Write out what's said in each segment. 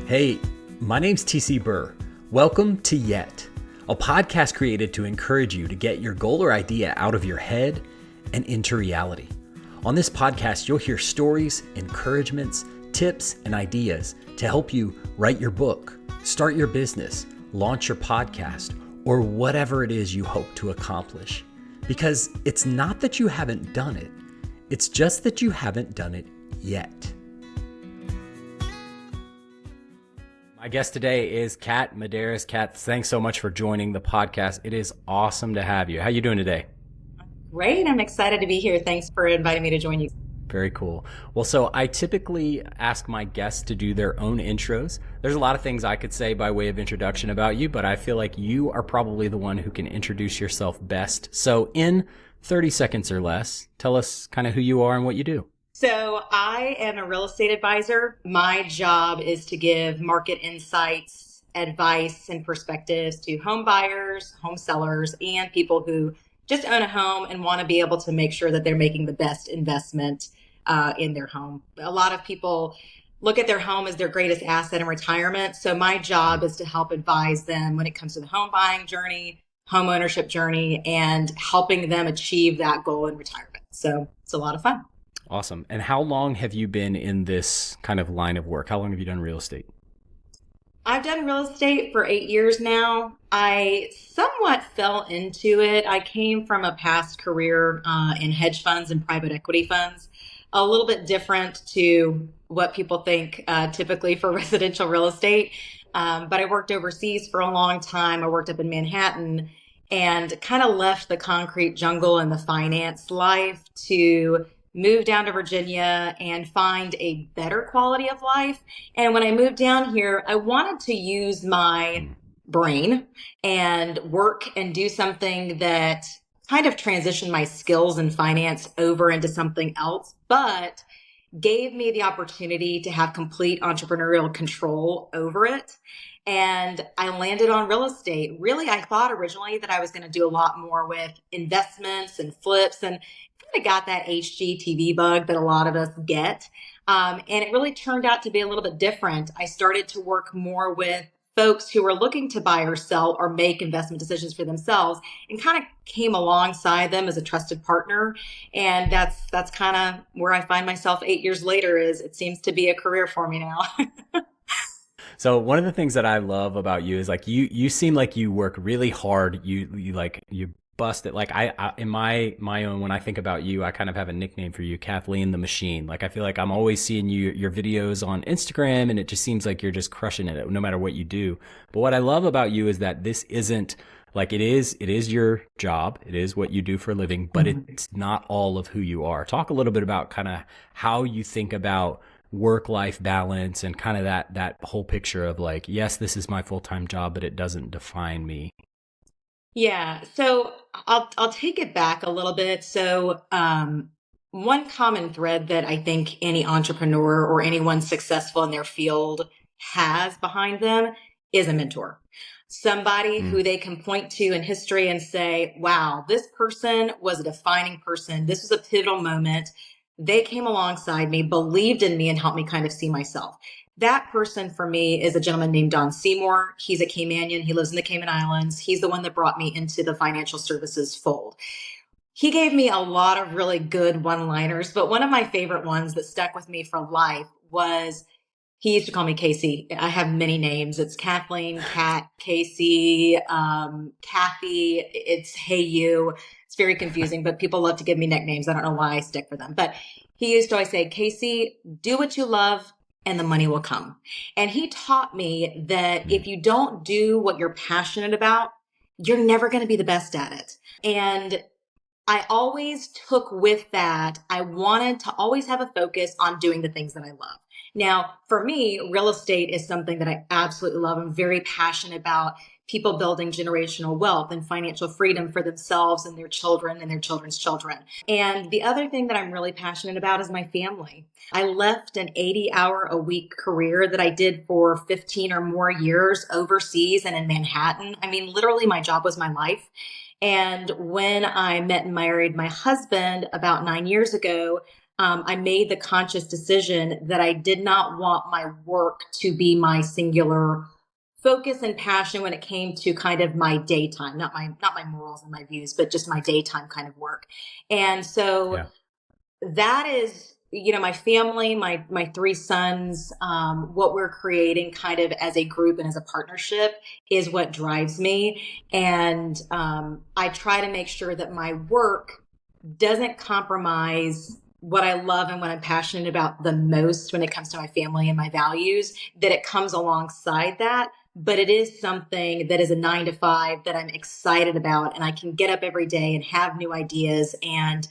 Hey, my name's TC Burr. Welcome to Yet, a podcast created to encourage you to get your goal or idea out of your head and into reality. On this podcast, you'll hear stories, encouragements, tips, and ideas to help you write your book, start your business, launch your podcast, or whatever it is you hope to accomplish. Because it's not that you haven't done it, it's just that you haven't done it yet. My guest today is Kat Medaries. Kat, thanks so much for joining the podcast. It is awesome to have you. How are you doing today? Great. I'm excited to be here. Thanks for inviting me to join you. Very cool. Well, so I typically ask my guests to do their own intros. There's a lot of things I could say by way of introduction about you, but I feel like you are probably the one who can introduce yourself best. So in 30 seconds or less, tell us kind of who you are and what you do. So I am a real estate advisor. My job is to give market insights, advice, and perspectives to home buyers, home sellers, and people who just own a home and want to be able to make sure that they're making the best investment in their home. A lot of people look at their home as their greatest asset in retirement. So my job is to help advise them when it comes to the home buying journey, home ownership journey, and helping them achieve that goal in retirement. So it's a lot of fun. Awesome. And how long have you been in this kind of line of work? How long have you done real estate? I've done real estate for 8 years now. I somewhat fell into it. I came from a past career in hedge funds and private equity funds, a little bit different to what people think typically for residential real estate. But I worked overseas for a long time. I worked up in Manhattan and kind of left the concrete jungle and the finance life to move down to Virginia and find a better quality of life. And when I moved down here, I wanted to use my brain and work and do something that kind of transitioned my skills in finance over into something else, but gave me the opportunity to have complete entrepreneurial control over it. And I landed on real estate. Really, I thought originally that I was going to do a lot more with investments and flips, and kind of got that HGTV bug that a lot of us get. And it really turned out to be a little bit different. I started to work more with folks who were looking to buy or sell or make investment decisions for themselves, and kind of came alongside them as a trusted partner. And that's kind of where I find myself 8 years later. Is it seems to be a career for me now. So one of the things that I love about you is like you seem like you work really hard. You bust it. Like I in my own, when I think about you, I kind of have a nickname for you, Kathleen the Machine. Like I feel like I'm always seeing your videos on Instagram, and it just seems like you're just crushing it no matter what you do. But what I love about you is that this isn't like it is your job. It is what you do for a living, but it's not all of who you are. Talk a little bit about kind of how you think about work-life balance and kind of that whole picture of like, yes, this is my full-time job, but it doesn't define me. Yeah. So I'll take it back a little bit. So one common thread that I think any entrepreneur or anyone successful in their field has behind them is a mentor. Somebody who they can point to in history and say, wow, this person was a defining person. This was a pivotal moment. They came alongside me, believed in me, and helped me kind of see myself. That person for me is a gentleman named Don Seymour. He's a Caymanian. He lives in the Cayman Islands. He's the one that brought me into the financial services fold. He gave me a lot of really good one-liners, but one of my favorite ones that stuck with me for life was, he used to call me Casey. I have many names. It's Kathleen, Kat, Casey, Kathy. It's Hey You. It's very confusing, but people love to give me nicknames. I don't know why I stick for them. But he used to always say, Casey, do what you love and the money will come. And he taught me that if you don't do what you're passionate about, you're never going to be the best at it. And I always took with that, I wanted to always have a focus on doing the things that I love. Now, for me, real estate is something that I absolutely love. I'm very passionate about people building generational wealth and financial freedom for themselves and their children and their children's children. And the other thing that I'm really passionate about is my family. I left an 80-hour-a-week career that I did for 15 or more years overseas and in Manhattan. I mean, literally my job was my life. And when I met and married my husband about 9 years ago, I made the conscious decision that I did not want my work to be my singular focus and passion when it came to kind of my daytime, not my morals and my views, but just my daytime kind of work. And so Yeah. that is, my family, my three sons, what we're creating kind of as a group and as a partnership is what drives me. And I try to make sure that my work doesn't compromise what I love and what I'm passionate about the most when it comes to my family and my values, that it comes alongside that. But it is something that is a 9 to 5 that I'm excited about, and I can get up every day and have new ideas and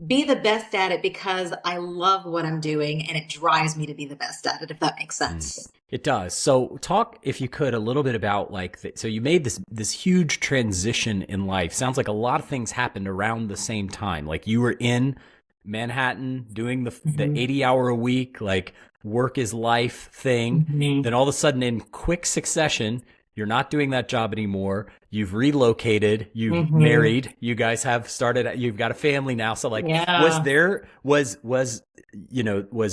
be the best at it because I love what I'm doing and it drives me to be the best at it, if that makes Mm. sense. It does. So talk, if you could, a little bit about like, so you made this huge transition in life. Sounds like a lot of things happened around the same time. Like you were in Manhattan doing the Mhm. 80-hour a week, like work is life thing. Mhm. Then all of a sudden in quick succession, you're not doing that job anymore. You've relocated, you've Mhm. married, you guys have started, you've got a family now. So like, was Yeah. there, was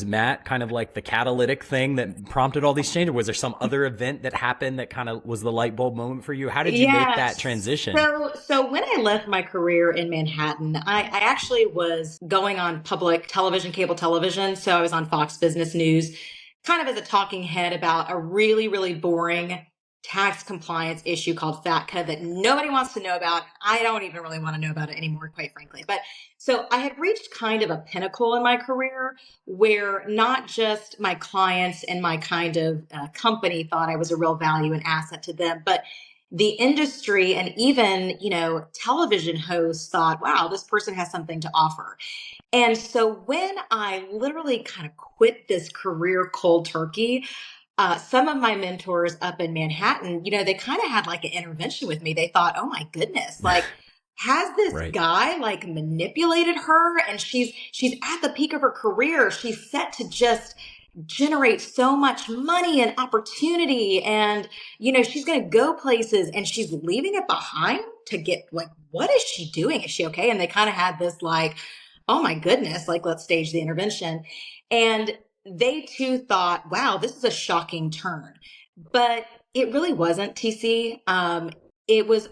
Matt kind of like the catalytic thing that prompted all these changes? Or was there some other event that happened that kind of was the light bulb moment for you? How did you make that Yes. transition? So when I left my career in Manhattan, I actually was going on public television, cable television. So I was on Fox Business News, kind of as a talking head about a really, really boring tax compliance issue called FATCA that nobody wants to know about. I don't even really want to know about it anymore, quite frankly. But so I had reached kind of a pinnacle in my career where not just my clients and my kind of company thought I was a real value and asset to them, but the industry and even, television hosts thought, wow, this person has something to offer. And so when I literally kind of quit this career cold turkey, some of my mentors up in Manhattan, they kind of had like an intervention with me. They thought, oh my goodness, like, has this Right. guy like manipulated her and she's at the peak of her career. She's set to just generate so much money and opportunity, and she's going to go places and she's leaving it behind to get, like, what is she doing? Is she okay? And they kind of had this like, oh my goodness, like, let's stage the intervention. And they too thought, wow, this is a shocking turn. But it really wasn't, TC. It was,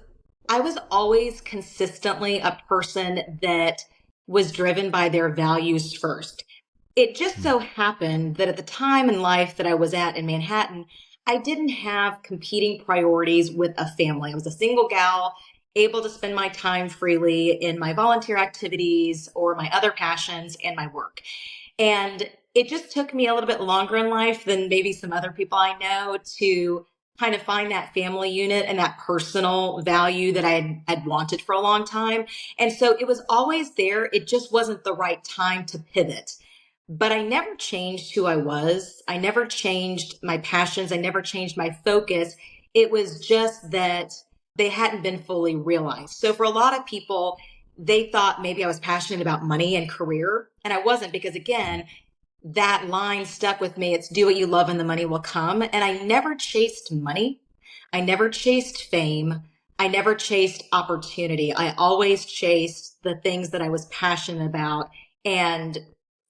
I was always consistently a person that was driven by their values first. It just Mm. so happened that at the time in life that I was at in Manhattan, I didn't have competing priorities with a family. I was a single gal, able to spend my time freely in my volunteer activities or my other passions and my work. And it just took me a little bit longer in life than maybe some other people I know to kind of find that family unit and that personal value that I'd wanted for a long time. And so it was always there. It just wasn't the right time to pivot. But I never changed who I was. I never changed my passions. I never changed my focus. It was just that they hadn't been fully realized. So for a lot of people, they thought maybe I was passionate about money and career. And I wasn't, because again, that line stuck with me. It's do what you love and the money will come. And I never chased money. I never chased fame. I never chased opportunity. I always chased the things that I was passionate about and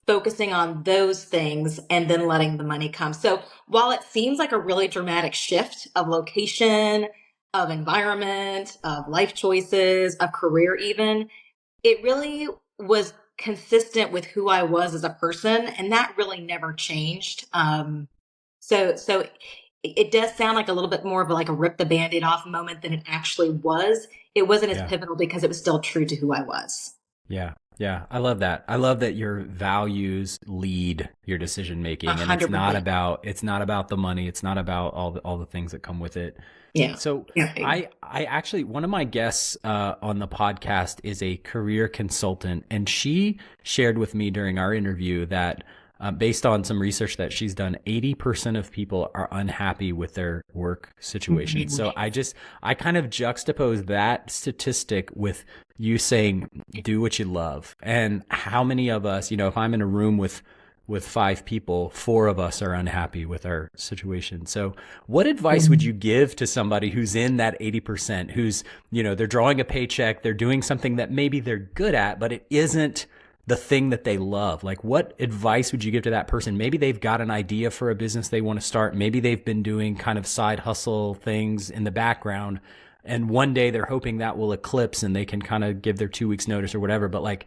focusing on those things and then letting the money come. So while it seems like a really dramatic shift of location, of environment, of life choices, of career even, it really was consistent with who I was as a person, and that really never changed. So it does sound like a little bit more of like a rip the band-aid off moment than it actually was. It wasn't as Yeah. pivotal because it was still true to who I was. Yeah. Yeah. I love that. I love that your values lead your decision A making, and hundred percent. it's not about the money. It's not about all the things that come with it. Yeah. So Yeah. I actually, one of my guests on the podcast is a career consultant, and she shared with me during our interview that based on some research that she's done, 80% of people are unhappy with their work situation. Mhm. So I kind of juxtapose that statistic with you saying, do what you love. And how many of us, if I'm in a room with 5 people, 4 of us are unhappy with our situation. So what advice would you give to somebody who's in that 80%, who's, they're drawing a paycheck, they're doing something that maybe they're good at, but it isn't the thing that they love. Like, what advice would you give to that person? Maybe they've got an idea for a business they want to start. Maybe they've been doing kind of side hustle things in the background, and one day they're hoping that will eclipse and they can kind of give their 2 weeks notice or whatever. But like,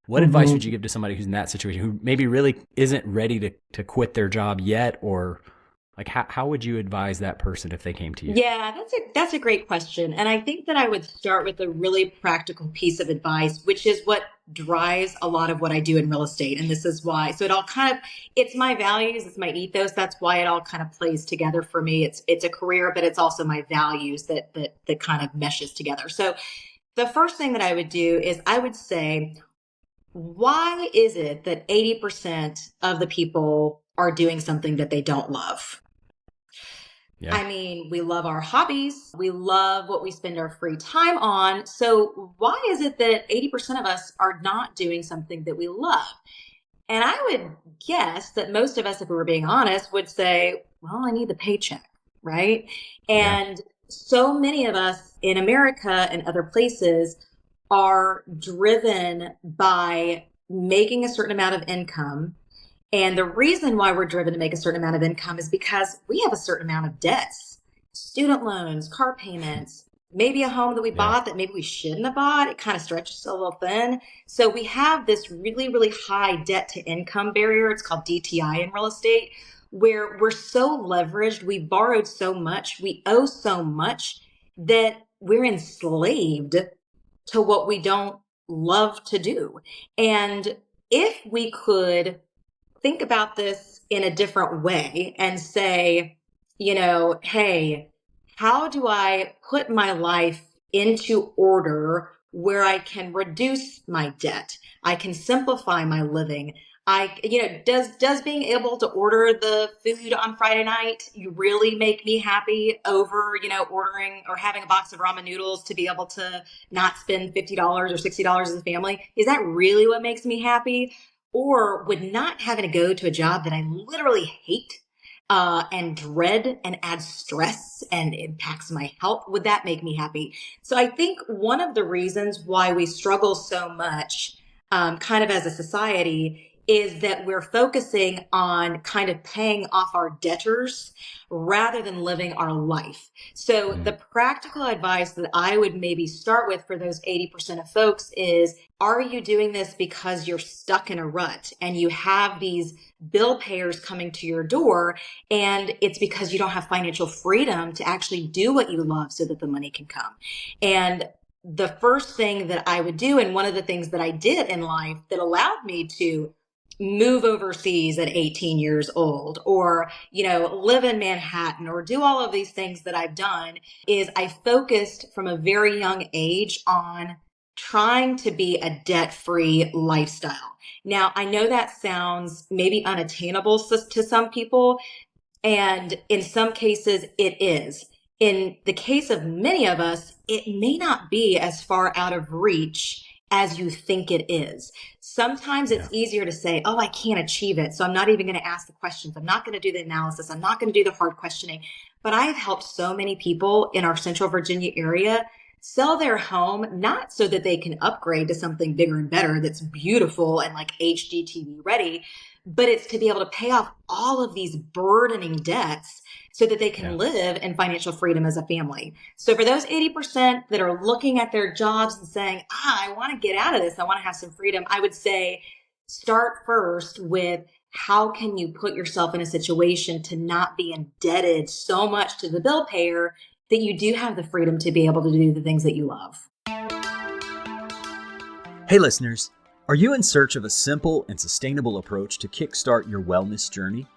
what advice would you give to somebody who's in that situation, who maybe really isn't ready to quit their job yet? Or like, how would you advise that person if they came to you? Yeah, that's a great question. And I think that I would start with a really practical piece of advice, which is what drives a lot of what I do in real estate. And this is why. So it all kind of, it's my values, it's my ethos. That's why it all kind of plays together for me. It's a career, but it's also my values that kind of meshes together. So the first thing that I would do is I would say, why is it that 80% of the people are doing something that they don't love? Yeah. I mean, we love our hobbies. We love what we spend our free time on. So why is it that 80% of us are not doing something that we love? And I would guess that most of us, if we were being honest, would say, well, I need the paycheck, right? Yeah. And so many of us in America and other places are driven by making a certain amount of income. And the reason why we're driven to make a certain amount of income is because we have a certain amount of debts, student loans, car payments, maybe a home that we Yeah. bought that maybe we shouldn't have bought. It kind of stretches a little thin. So we have this really, really high debt to income barrier. It's called DTI in real estate, where we're so leveraged. We borrowed so much. We owe so much that we're enslaved to what we don't love to do. And if we could think about this in a different way and say, hey, how do I put my life into order where I can reduce my debt? I can simplify my living. Does being able to order the food on Friday night really make me happy over, ordering or having a box of ramen noodles to be able to not spend $50 or $60 as a family? Is that really what makes me happy? Or would not having to go to a job that I literally hate and dread and adds stress and impacts my health, would that make me happy? So I think one of the reasons why we struggle so much kind of as a society is that we're focusing on kind of paying off our debtors rather than living our life. So the practical advice that I would maybe start with for those 80% of folks is, are you doing this because you're stuck in a rut and you have these bill payers coming to your door, and it's because you don't have financial freedom to actually do what you love so that the money can come? And the first thing that I would do, and one of the things that I did in life that allowed me to move overseas at 18 years old, or, live in Manhattan, or do all of these things that I've done, is I focused from a very young age on trying to be a debt-free lifestyle. Now, I know that sounds maybe unattainable to some people, and in some cases it is. In the case of many of us, it may not be as far out of reach as you think it is. Sometimes it's easier to say, oh, I can't achieve it, so I'm not even going to ask the questions. I'm not going to do the analysis. I'm not going to do the hard questioning. But I've helped so many people in our Central Virginia area sell their home, not so that they can upgrade to something bigger and better that's beautiful and like HGTV ready, but it's to be able to pay off all of these burdening debts so that they can live in financial freedom as a family. So for those 80% that are looking at their jobs and saying, I want to get out of this, I want to have some freedom, I would say start first with, how can you put yourself in a situation to not be indebted so much to the bill payer that you do have the freedom to be able to do the things that you love? Hey listeners, are you in search of a simple and sustainable approach to kickstart your wellness journey?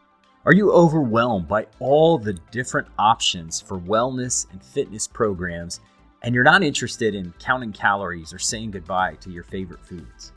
Are you overwhelmed by all the different options for wellness and fitness programs, and you're not interested in counting calories or saying goodbye to your favorite foods?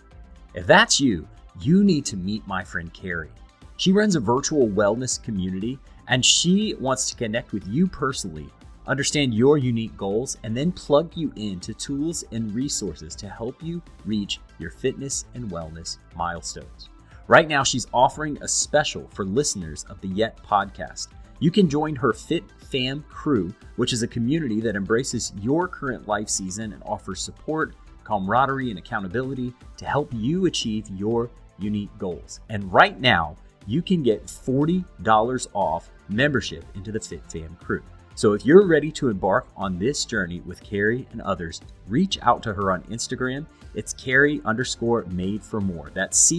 If that's you, you need to meet my friend Carrie. She runs a virtual wellness community, and she wants to connect with you personally, understand your unique goals, and then plug you into tools and resources to help you reach your fitness and wellness milestones. Right now, she's offering a special for listeners of the Yet podcast. You can join her Fit Fam crew, which is a community that embraces your current life season and offers support, camaraderie, and accountability to help you achieve your unique goals. And right now, you can get $40 off membership into the Fit Fam crew. So if you're ready to embark on this journey with Carrie and others, reach out to her on Instagram. It's Carrie_made4more. That's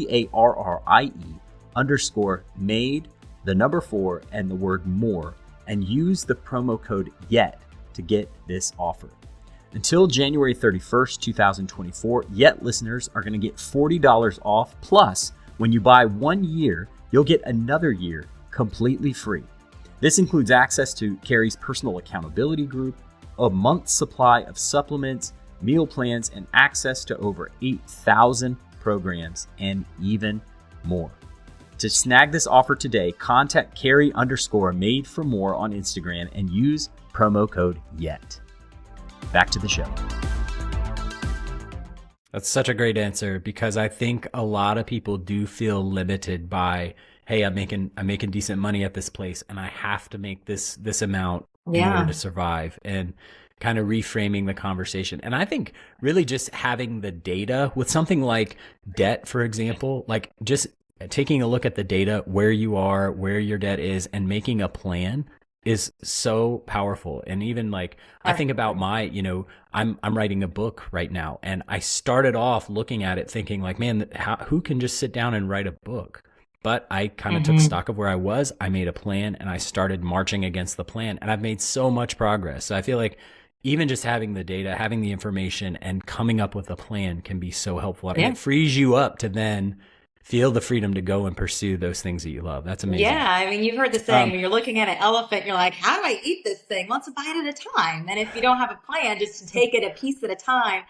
CARRIE_made, the number 4, and the word more, and use the promo code YET to get this offer. Until January 31st, 2024, YET listeners are going to get $40 off. Plus, when you buy 1 year, you'll get another year completely free. This includes access to Carrie's personal accountability group, a month's supply of supplements, meal plans, and access to over 8,000 programs, and even more. To snag this offer today, contact Carrie_made4more on Instagram and use promo code YET. Back to the show. That's such a great answer, because I think a lot of people do feel limited by, hey, I'm making decent money at this place and I have to make this amount in order to survive, and kind of reframing the conversation. And I think really just having the data with something like debt, for example, like just taking a look at the data, where you are, where your debt is, and making a plan is so powerful. And even like, I think about my, I'm writing a book right now, and I started off looking at it thinking like, man, who can just sit down and write a book? But I kind of took stock of where I was. I made a plan and I started marching against the plan, and I've made so much progress. So I feel like even just having the data, having the information, and coming up with a plan can be so helpful. And it frees you up to then feel the freedom to go and pursue those things that you love. That's amazing. Yeah, I mean, you've heard the saying, when you're looking at an elephant, you're like, how do I eat this thing? Let's bite at a time. And if you don't have a plan, just to take it a piece at a time,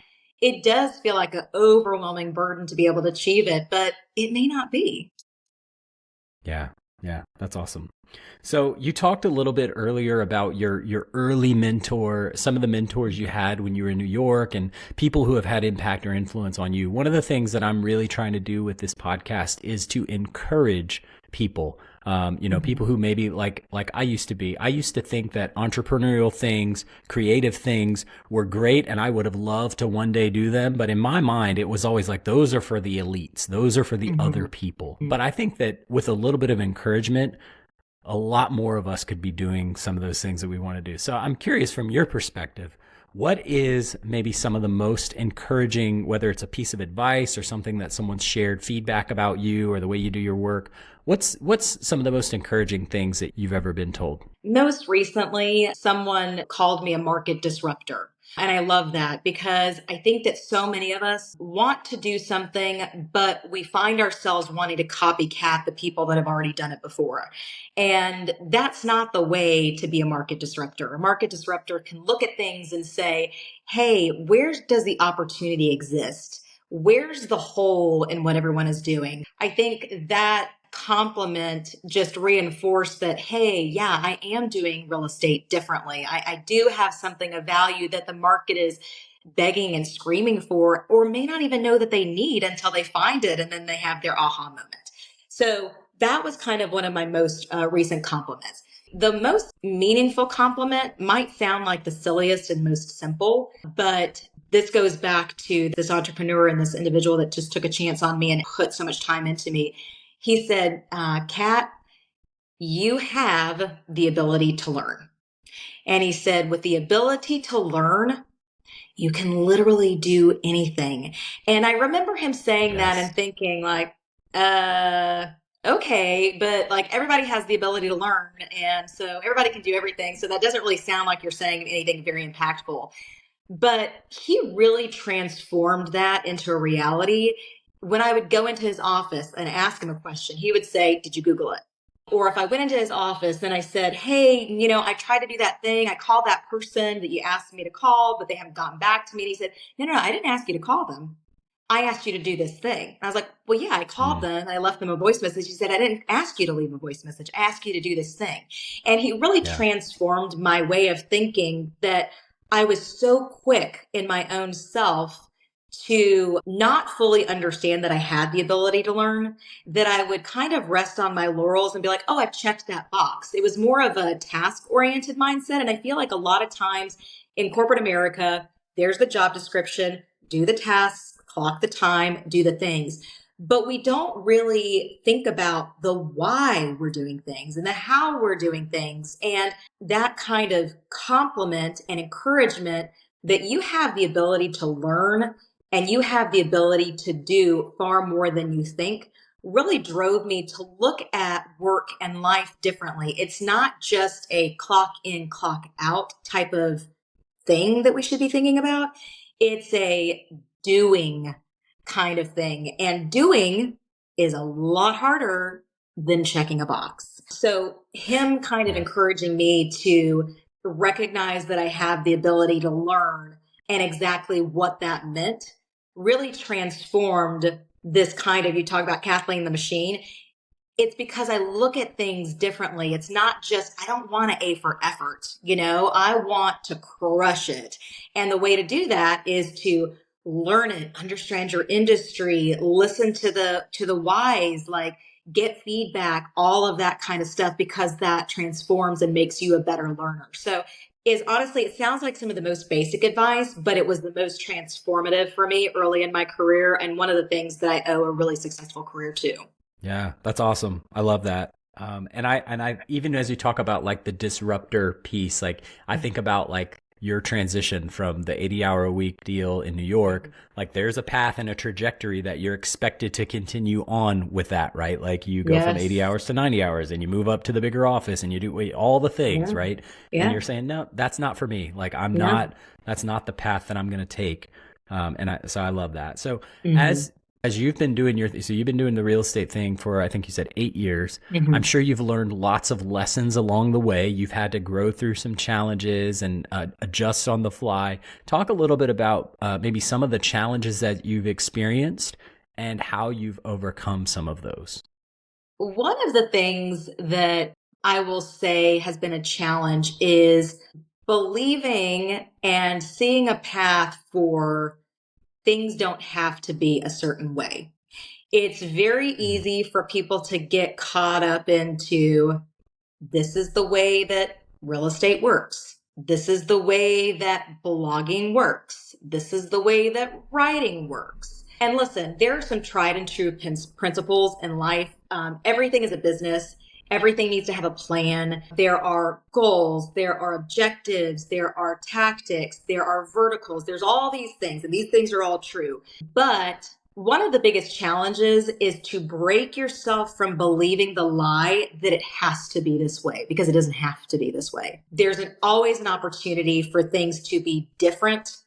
it does feel like an overwhelming burden to be able to achieve it, but it may not be. Yeah, that's awesome. So you talked a little bit earlier about your early mentor, some of the mentors you had when you were in New York, and people who have had impact or influence on you. One of the things that I'm really trying to do with this podcast is to encourage people, people who maybe like I used to be. I used to think that entrepreneurial things, creative things were great, and I would have loved to one day do them. But in my mind, it was always like, those are for the elites. Those are for the other people. But I think that with a little bit of encouragement, a lot more of us could be doing some of those things that we want to do. So I'm curious, from your perspective, what is maybe some of the most encouraging, whether it's a piece of advice or something that someone's shared feedback about you or the way you do your work? What's some of the most encouraging things that you've ever been told? Most recently, someone called me a market disruptor. And I love that, because I think that so many of us want to do something, but we find ourselves wanting to copycat the people that have already done it before. And that's not the way to be a market disruptor. A market disruptor can look at things and say, hey, where does the opportunity exist? Where's the hole in what everyone is doing? I think that compliment just reinforced that, hey, yeah, I am doing real estate differently. I do have something of value that the market is begging and screaming for, or may not even know that they need until they find it, and then they have their aha moment. So that was kind of one of my most recent compliments. The most meaningful compliment might sound like the silliest and most simple, but this goes back to this entrepreneur and this individual that just took a chance on me and put so much time into me. He said, Kat, you have the ability to learn. And he said, with the ability to learn, you can literally do anything. And I remember him saying that and thinking like, okay, but like everybody has the ability to learn. And so everybody can do everything. So that doesn't really sound like you're saying anything very impactful. But he really transformed that into a reality. When I would go into his office and ask him a question, he would say, did you Google it? Or if I went into his office and I said, hey, I tried to do that thing. I called that person that you asked me to call, but they haven't gotten back to me. And he said, no, I didn't ask you to call them. I asked you to do this thing. And I was like, well, yeah, I called them and I left them a voice message. He said, I didn't ask you to leave a voice message. I asked you to do this thing. And he really transformed my way of thinking, that I was so quick in my own self to not fully understand that I had the ability to learn, that I would kind of rest on my laurels and be like, oh, I've checked that box. It was more of a task-oriented mindset. And I feel like a lot of times in corporate America, there's the job description, do the tasks, clock the time, do the things. But we don't really think about the why we're doing things and the how we're doing things. And that kind of compliment and encouragement that you have the ability to learn and you have the ability to do far more than you think really drove me to look at work and life differently. It's not just a clock in, clock out type of thing that we should be thinking about. It's a doing kind of thing. And doing is a lot harder than checking a box. So him kind of encouraging me to recognize that I have the ability to learn and exactly what that meant really transformed this kind of, you talk about Kathleen the machine. It's because I look at things differently. It's not just, I don't want to A for effort. I want to crush it. And the way to do that is to learn it, understand your industry, listen to the whys, like get feedback, all of that kind of stuff, because that transforms and makes you a better learner. So honestly, it sounds like some of the most basic advice, but it was the most transformative for me early in my career. And one of the things that I owe a really successful career to. Yeah, that's awesome. I love that. And I even as you talk about like the disruptor piece, like I think about like your transition from the 80-hour a week deal in New York, like there's a path and a trajectory that you're expected to continue on with that, right? Like you go from 80 hours to 90 hours and you move up to the bigger office and you do all the things, right? And you're saying, no, that's not for me. Like that's not the path that I'm going to take. So I love that. So as you've been doing you've been doing the real estate thing for, I think you said 8 years. I'm sure you've learned lots of lessons along the way. You've had to grow through some challenges and adjust on the fly. Talk a little bit about maybe some of the challenges that you've experienced and how you've overcome some of those. One of the things that I will say has been a challenge is believing and seeing a path for things don't have to be a certain way. It's very easy for people to get caught up into, this is the way that real estate works. This is the way that blogging works. This is the way that writing works. And listen, there are some tried and true principles in life. Everything is a business. Everything needs to have a plan. There are goals, there are objectives, there are tactics, there are verticals, there's all these things, and these things are all true. But one of the biggest challenges is to break yourself from believing the lie that it has to be this way, because it doesn't have to be this way. There's always an opportunity for things to be different,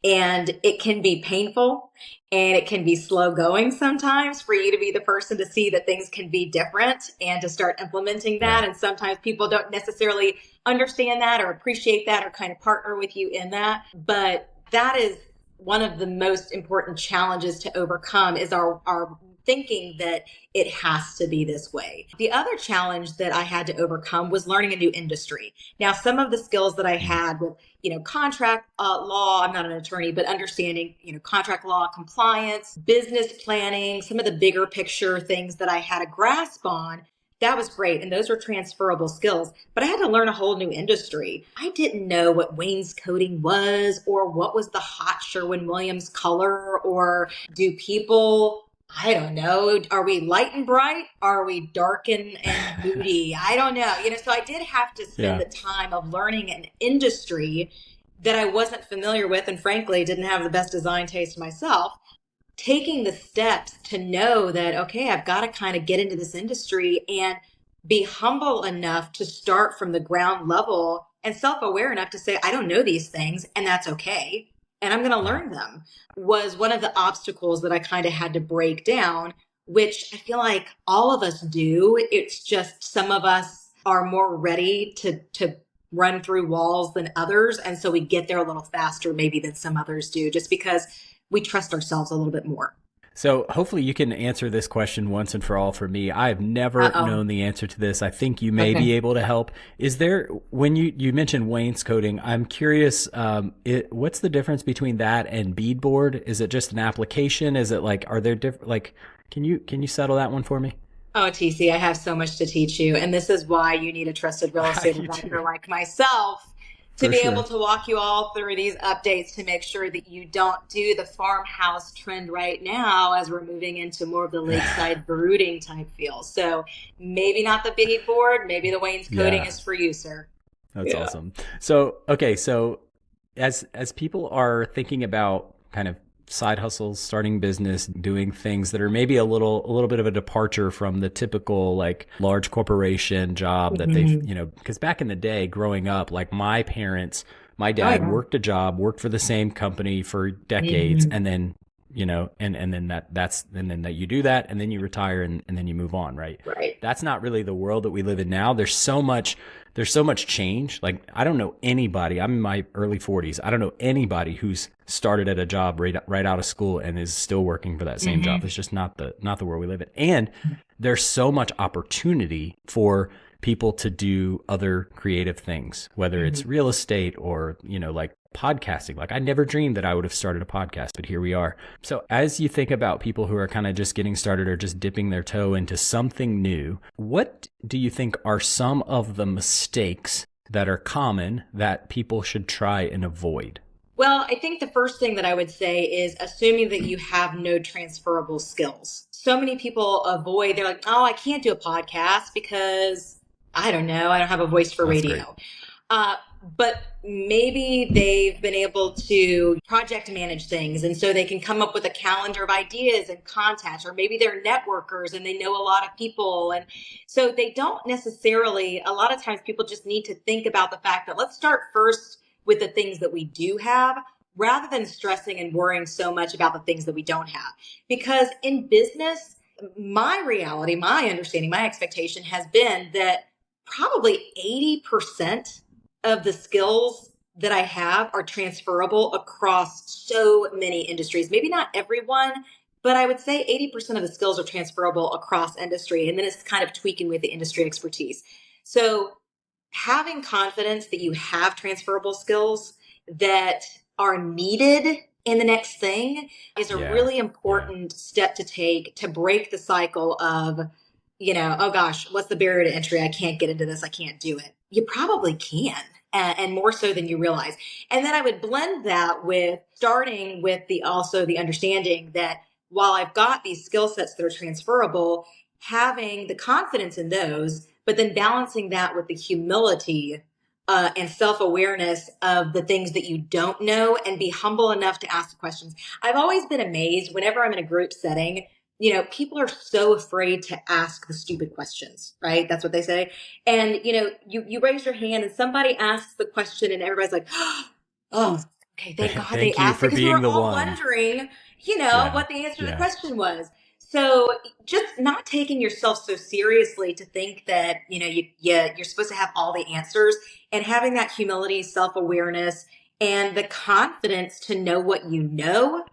and it can be painful. And it can be slow going sometimes for you to be the person to see that things can be different and to start implementing that. Yeah. And sometimes people don't necessarily understand that or appreciate that or kind of partner with you in that. But that is one of the most important challenges to overcome, is our thinking that it has to be this way. The other challenge that I had to overcome was learning a new industry. Now, some of the skills that I had with, contract law, I'm not an attorney, but understanding, contract law, compliance, business planning, some of the bigger picture things that I had a grasp on, that was great. And those were transferable skills, but I had to learn a whole new industry. I didn't know what wainscoting was, or what was the hot Sherwin-Williams color, or do people, I don't know, are we light and bright? Are we dark and moody? I don't know. So I did have to spend the time of learning an industry that I wasn't familiar with, and frankly, didn't have the best design taste myself. Taking the steps to know that, okay, I've got to kind of get into this industry and be humble enough to start from the ground level and self-aware enough to say, I don't know these things, and that's okay. And I'm going to learn them, was one of the obstacles that I kind of had to break down, which I feel like all of us do. It's just some of us are more ready to run through walls than others. And so we get there a little faster maybe than some others do, just because we trust ourselves a little bit more. So hopefully you can answer this question once and for all for me. I've never known the answer to this. I think you may be able to help. Is there, when you mentioned wainscoting, I'm curious, what's the difference between that and beadboard? Is it just an application? Is it like, are there different, like, can you settle that one for me? Oh, TC, I have so much to teach you. And this is why you need a trusted real estate advisor like myself, to For be able sure. to walk you all through these updates to make sure that you don't do the farmhouse trend right now as we're moving into more of the lakeside brooding type feel. So maybe not the biggie board, maybe the wainscoting Yeah, is for you, sir. that's Yeah. awesome. So, okay, so as people are thinking about kind of side hustles, starting business, doing things that are maybe a little bit of a departure from the typical like large corporation job that they've, Mhm. because back in the day growing up, like my parents, my Oh, dad yeah. worked a job, worked for the same company for decades, Mhm. and then and then that you do that and then you retire and then you move on, right? Right. That's not really the world that we live in now. There's so much change. Like I don't know anybody. I'm in my early 40s. I don't know anybody who's started at a job right out of school and is still working for that same job. Mhm. It's just not the world we live in. And there's so much opportunity for people to do other creative things, whether it's Mhm. real estate or, like podcasting. Like I never dreamed that I would have started a podcast, but here we are. So as you think about people who are kind of just getting started or just dipping their toe into something new, what do you think are some of the mistakes that are common that people should try and avoid? Well, I think the first thing that I would say is assuming that you have no transferable skills. So many people avoid, they're like, oh, I can't do a podcast because I don't know, I don't have a voice for That's great. radio. Uh, but maybe they've been able to project manage things. And so they can come up with a calendar of ideas and contacts, or maybe they're networkers and they know a lot of people. And so they don't necessarily, a lot of times people just need to think about the fact that let's start first with the things that we do have rather than stressing and worrying so much about the things that we don't have. Because in business, my reality, my understanding, my expectation has been that probably 80% of the skills that I have are transferable across so many industries. Maybe not everyone, but I would say 80% of the skills are transferable across industry. And then it's kind of tweaking with the industry expertise. So having confidence that you have transferable skills that are needed in the next thing is a Yeah. really Yeah. important step to take to break the cycle of, oh gosh, what's the barrier to entry? I can't get into this. I can't do it. You probably can. And more so than you realize. And then I would blend that with starting with also the understanding that while I've got these skill sets that are transferable, having the confidence in those, but then balancing that with the humility and self-awareness of the things that you don't know and be humble enough to ask the questions. I've always been amazed whenever I'm in a group setting, people are so afraid to ask the stupid questions, right? That's what they say. And, you raise your hand and somebody asks the question and everybody's like, oh, okay, thank God they Thank you asked for because we being were the all one. wondering, Yeah. what the answer to the Yeah. question was. So just not taking yourself so seriously to think that, you're supposed to have all the answers, and having that humility, self-awareness, and the confidence to know what you know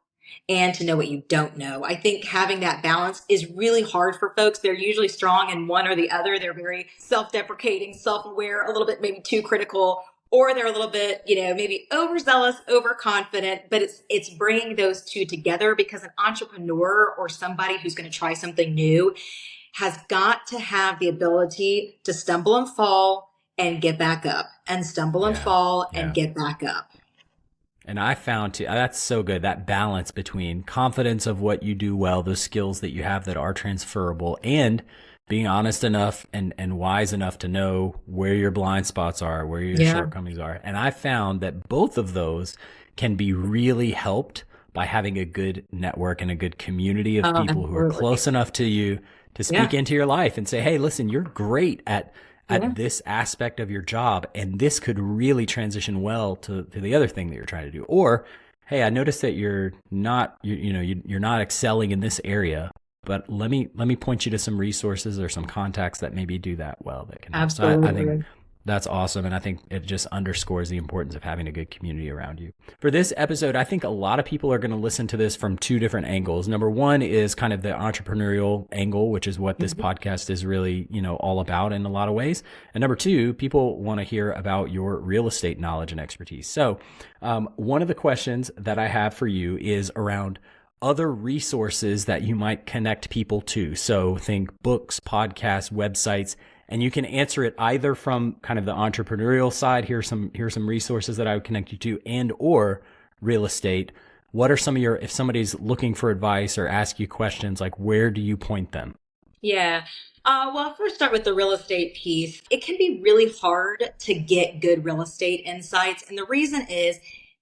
and to know what you don't know. I think having that balance is really hard for folks. They're usually strong in one or the other. They're very self-deprecating, self-aware, a little bit maybe too critical, or they're a little bit, maybe overzealous, overconfident, but it's bringing those two together, because an entrepreneur or somebody who's going to try something new has got to have the ability to stumble and fall and get back up, and stumble and Yeah. fall and Yeah. get back up. And I found too, that's so good, that balance between confidence of what you do well, those skills that you have that are transferable, and being honest enough and wise enough to know where your blind spots are, where your Yeah. shortcomings are. And I found that both of those can be really helped by having a good network and a good community of people who are Absolutely. close enough to you to speak Yeah. into your life and say, hey, listen, you're great at Yeah. this aspect of your job, and this could really transition well to the other thing that you're trying to do. Or, hey, I noticed that you're not you're not excelling in this area, but let me point you to some resources or some contacts that maybe do that well, that can help. So I think Absolutely. that's awesome, and I think it just underscores the importance of having a good community around you. For this episode, I think a lot of people are going to listen to this from two different angles. Number one is kind of the entrepreneurial angle, which is what this podcast is really, all about in a lot of ways. And number two, people want to hear about your real estate knowledge and expertise. So one of the questions that I have for you is around other resources that you might connect people to. So think books, podcasts, websites, And you can answer it either from kind of the entrepreneurial side. Here's some resources that I would connect you to, and or real estate. What are some of your, if somebody's looking for advice or ask you questions, like where do you point them? Yeah. Well, first start with the real estate piece. It can be really hard to get good real estate insights. And the reason is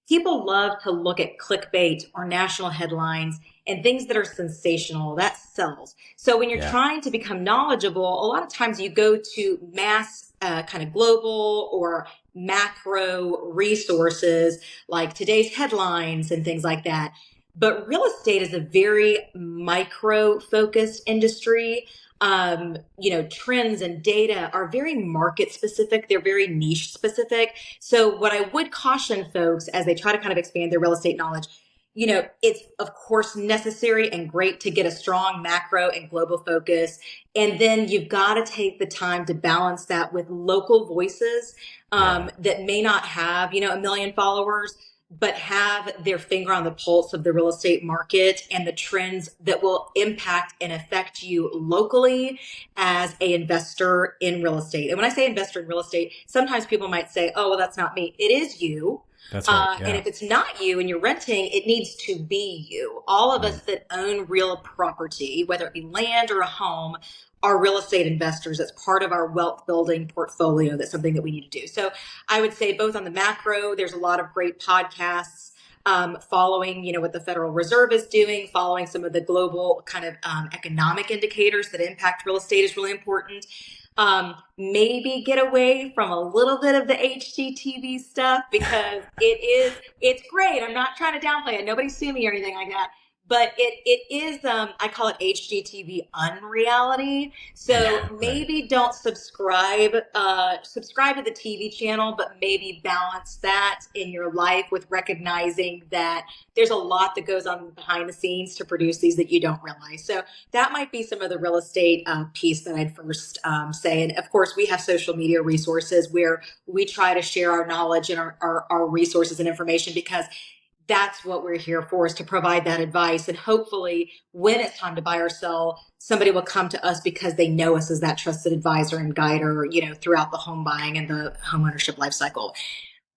people love to look at clickbait or national headlines and things that are sensational. That sells. So when you're Yeah. trying to become knowledgeable, a lot of times you go to mass kind of global or macro resources like today's headlines and things like that. But real estate is a very micro focused industry. Trends and data are very market specific. They're very niche specific. So what I would caution folks as they try to kind of expand their real estate knowledge, it's of course necessary and great to get a strong macro and global focus. And then you've got to take the time to balance that with local voices that may not have, a million followers, but have their finger on the pulse of the real estate market and the trends that will impact and affect you locally as an investor in real estate. And when I say investor in real estate, sometimes people might say, oh, well, that's not me. It is you. That's right. Yeah. And if it's not you and you're renting, it needs to be you. All of us that own real property, whether it be land or a home, are real estate investors. That's part of our wealth building portfolio. That's something that we need to do. So I would say both on the macro, there's a lot of great podcasts following, what the Federal Reserve is doing, following some of the global kind of economic indicators that impact real estate is really important. Maybe get away from a little bit of the HGTV stuff because it's great. I'm not trying to downplay it. Nobody sue me or anything like that. But it is, I call it HGTV unreality. So maybe don't subscribe to the TV channel, but maybe balance that in your life with recognizing that there's a lot that goes on behind the scenes to produce these that you don't realize. So that might be some of the real estate piece that I'd first say. And of course, we have social media resources where we try to share our knowledge and our resources and information because that's what we're here for, is to provide that advice. And hopefully when it's time to buy or sell, somebody will come to us because they know us as that trusted advisor and guider, throughout the home buying and the home ownership life cycle.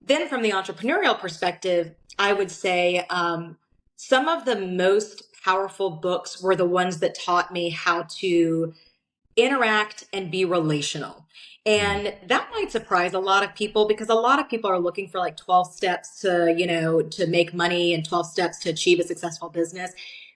Then from the entrepreneurial perspective, I would say some of the most powerful books were the ones that taught me how to interact and be relational. And that might surprise a lot of people because a lot of people are looking for like 12 steps to make money and 12 steps to achieve a successful business.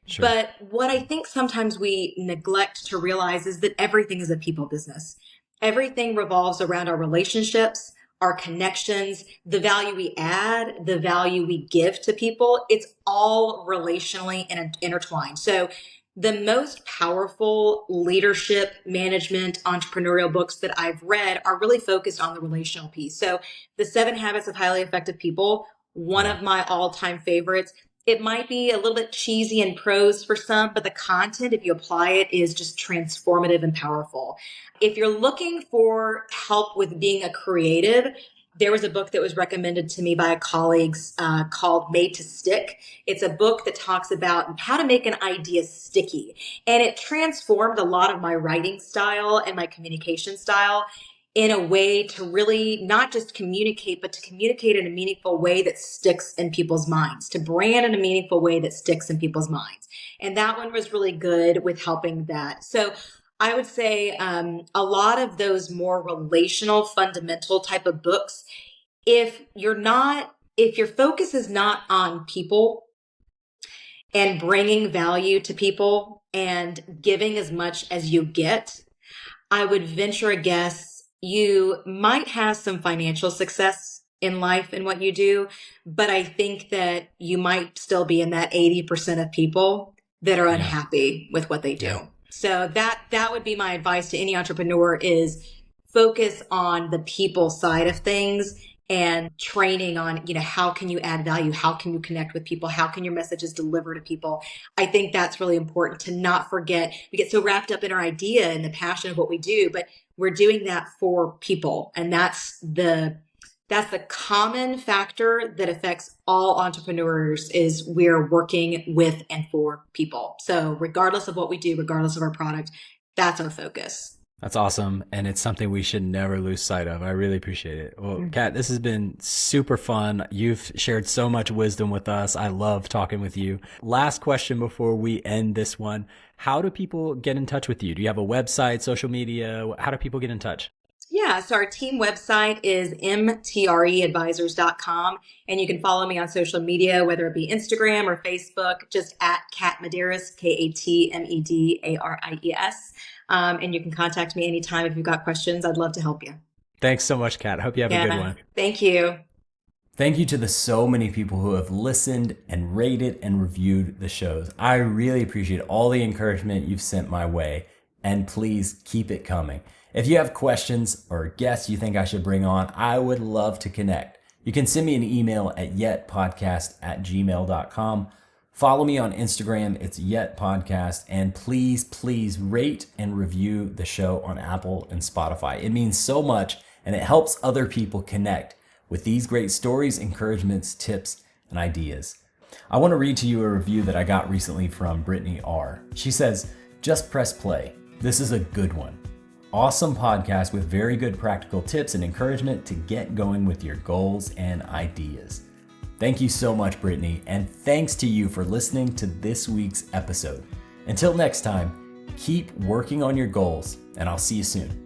Sure. But what I think sometimes we neglect to realize is that everything is a people business. Everything revolves around our relationships, our connections, the value we add, the value we give to people. It's all relationally intertwined. So the most powerful leadership, management, entrepreneurial books that I've read are really focused on the relational piece. So The 7 Habits of Highly Effective People, one of my all-time favorites. It might be a little bit cheesy in prose for some, but the content, if you apply it, is just transformative and powerful. If you're looking for help with being a creative, there was a book that was recommended to me by colleagues called Made to Stick. It's a book that talks about how to make an idea sticky. And it transformed a lot of my writing style and my communication style in a way to really not just communicate, but to communicate in a meaningful way that sticks in people's minds, to brand in a meaningful way that sticks in people's minds. And that one was really good with helping that. So I would say a lot of those more relational, fundamental type of books, if your focus is not on people and bringing value to people and giving as much as you get, I would venture a guess you might have some financial success in life in what you do, but I think that you might still be in that 80% of people that are unhappy with what they do. Yeah. So that would be my advice to any entrepreneur is focus on the people side of things and training on, how can you add value? How can you connect with people? How can your messages deliver to people? I think that's really important to not forget. We get so wrapped up in our idea and the passion of what we do, but we're doing that for people. And that's the common factor that affects all entrepreneurs is we're working with and for people. So regardless of what we do, regardless of our product, that's our focus. That's awesome. And it's something we should never lose sight of. I really appreciate it. Well, Kat, this has been super fun. You've shared so much wisdom with us. I love talking with you. Last question before we end this one. How do people get in touch with you? Do you have a website, social media? How do people get in touch? Yeah, so our team website is mtreadvisors.com, and you can follow me on social media, whether it be Instagram or Facebook, just at Kat Medaries, Katmedaries. And you can contact me anytime if you've got questions. I'd love to help you. Thanks so much, Kat. Hope you have a good one. Thank you. Thank you to the so many people who have listened and rated and reviewed the shows. I really appreciate all the encouragement you've sent my way, and please keep it coming. If you have questions or guests you think I should bring on, I would love to connect. You can send me an email at yetpodcast@gmail.com. Follow me on Instagram, it's yetpodcast, and please rate and review the show on Apple and Spotify. It means so much, and it helps other people connect with these great stories, encouragements, tips, and ideas. I want to read to you a review that I got recently from Brittany R. She says, "Just press play. This is a good one. Awesome podcast with very good practical tips and encouragement to get going with your goals and ideas." Thank you so much, Brittany, and thanks to you for listening to this week's episode. Until next time, keep working on your goals, and I'll see you soon.